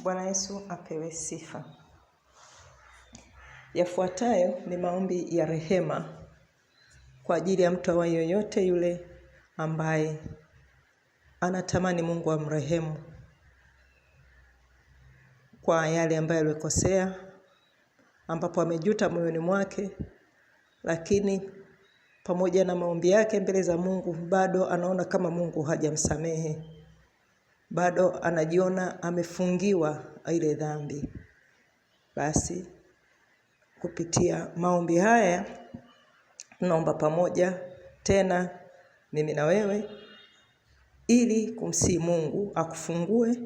Bwana Yesu apewe sifa. Yafuatayo ni maombi ya rehema kwa ajili ya mtu awaye yoyote yule ambaye anatamani Mungu amrehemu kwa yale ambayo alikosea, ambapo amejuta moyoni mwake, lakini pamoja na maombi yake mbele za Mungu bado anaona kama Mungu hajamsamehe. Bado anajiona amefungiwa ile dhambi. Basi kupitia maombi haya tunaomba pamoja tena mimi na wewe ili kumsihi Mungu akufungue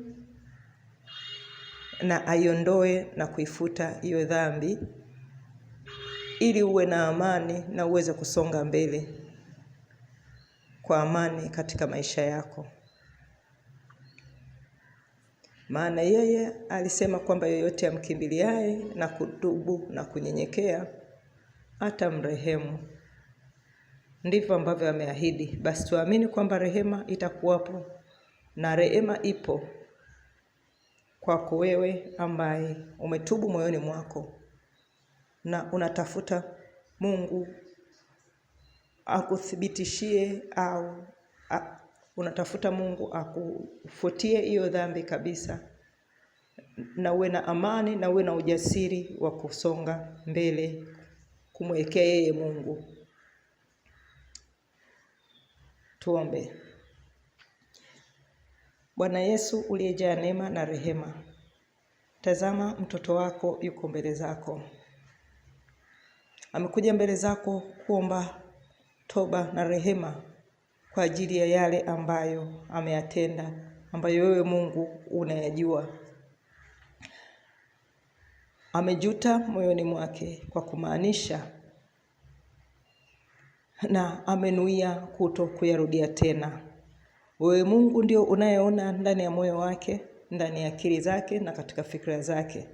na aiondoe na kuifuta hiyo dhambi, ili uwe na amani na uweze kusonga mbele kwa amani katika maisha yako. Maana yeye alisema kwamba yoyote amkimbiliaye na kutubu na kunyenyekea atamrehemu. Ndivyo ambavyo ameahidi. Basi tuamini kwamba rehema itakuwapo na rehema ipo kwako wewe ambaye umetubu moyoni mwako na unatafuta Mungu akuthibitishie au unatafuta Mungu akufutie hiyo dhambi kabisa, na uwe na amani na uwe na ujasiri wa kusonga mbele kumwekea yeye Mungu. Tuombe. Bwana Yesu uliyejaa neema na rehema, tazama mtoto wako yuko mbele zako. Amekuja mbele zako kuomba toba na rehema kwa ajili ya yale ambayo ameyatenda, ambayo wewe Mungu unayajua. Amejuta moyoni mwake kwa kumaanisha, na amenuia kuto kuyarudia tena. Wewe Mungu ndio unayeona ndani ya moyo wake, ndani ya akili zake na katika fikra zake.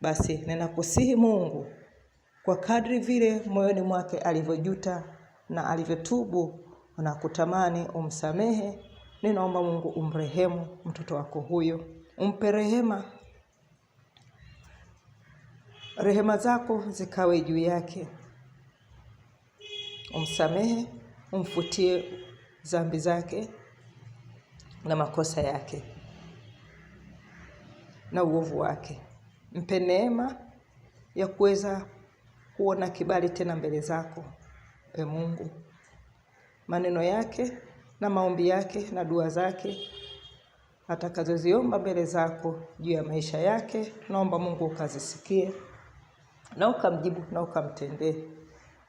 Basi ninakusihi Mungu, kwa kadri vile moyoni mwake alivyojuta na alivyotubu na kutamani umsamehe, ninaomba Mungu umrehemu mtoto wako huyo. Umpe rehema. Rehema zako zikawe juu yake. Umsamehe, umfutie dhambi zake na makosa yake na uovu wake. Mpe neema ya kuweza kuona kibali tena mbele zako, Mungu. Maneno yake na maombi yake na dua zake atakazoziomba mbele zako juu ya maisha yake, naomba Mungu ukazisikie na ukamjibu na ukamtendee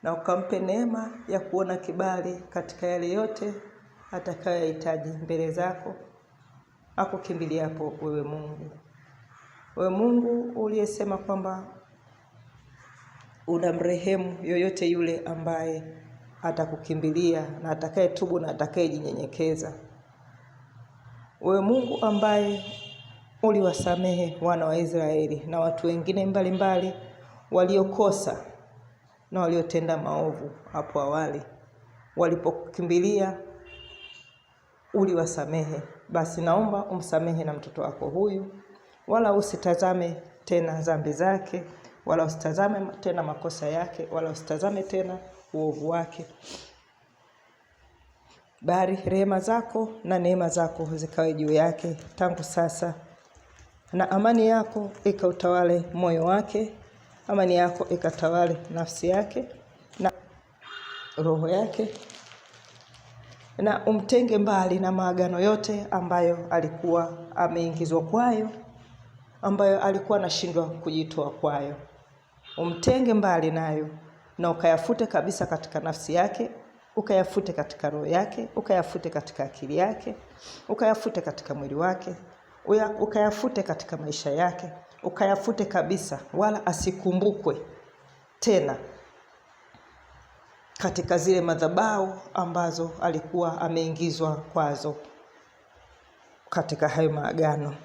na ukampe neema ya kuona kibali katika yale yote atakayohitaji mbele zako akukimbiliapo wewe Mungu. Wewe Mungu uliyesema kwamba unamrehemu yoyote yule ambaye atakukimbilia na atakayetubu na atakayejinyenyekeza. Wewe Mungu ambaye uliwasamehe wana wa Israeli na watu wengine mbalimbali waliokosa na waliotenda maovu hapo awali, walipokimbilia uliwasamehe. Basi naomba umsamehe na mtoto wako huyu, wala usitazame tena dhambi zake, wala usitazame tena makosa yake, wala usitazame tena uovu wake. Bali rehema zako na neema zako zikawe juu yake tangu sasa, na amani yako ikautawale moyo wake, amani yako ikatawale nafsi yake na roho yake, na umtenge mbali na maagano yote ambayo alikuwa ameingizwa kwayo, ambayo alikuwa anashindwa kujitoa kwayo. Umtenge mbali nayo na ukayafute kabisa katika nafsi yake, ukayafute katika roho yake, ukayafute katika akili yake, ukayafute katika mwili wake, ukayafute katika maisha yake, ukayafute kabisa, wala asikumbukwe tena katika zile madhabahu ambazo alikuwa ameingizwa kwazo katika hayo maagano.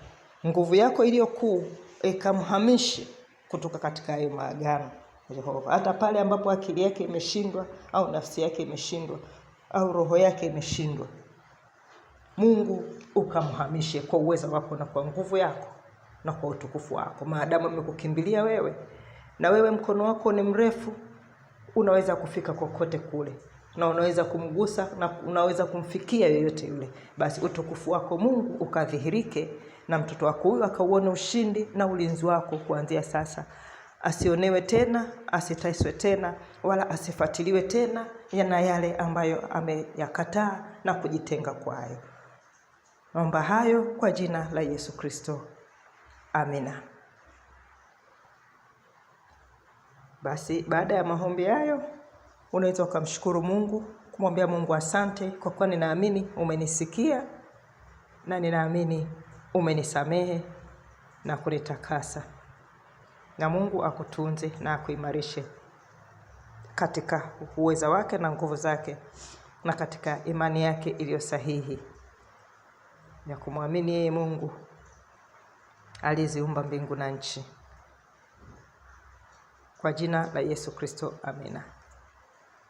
Nguvu yako iliyokuu ikamhamishe kutoka katika hayo maagano, Yehova. Hata pale ambapo akili yake imeshindwa au nafsi yake imeshindwa au roho yake imeshindwa, Mungu ukamhamishe kwa uwezo wako na kwa nguvu yako na kwa utukufu wako. Maadamu amekukimbilia wewe, na wewe mkono wako ni mrefu, unaweza kufika kokote kule, na unaweza kumgusa na unaweza kumfikia yoyote yule. Basi utukufu wako Mungu ukadhihirike, na mtoto wako huyu akauone ushindi na ulinzi wako kuanzia sasa. Asionewe tena, asiteswe tena, wala asifuatiliwe tena na yale ambayo ameyakataa na kujitenga kwayo. Naomba hayo kwa jina la Yesu Kristo. Amina. Basi baada ya maombi hayo, unaweza ukamshukuru Mungu, kumwambia Mungu asante kwa kuwa ninaamini umenisikia, na ninaamini umenisamehe na kunitakasa. Na Mungu akutunze na akuimarishe katika uweza wake na nguvu zake, na katika imani yake iliyo sahihi ya kumwamini yeye Mungu aliyeziumba mbingu na nchi. Kwa jina la Yesu Kristo, amina.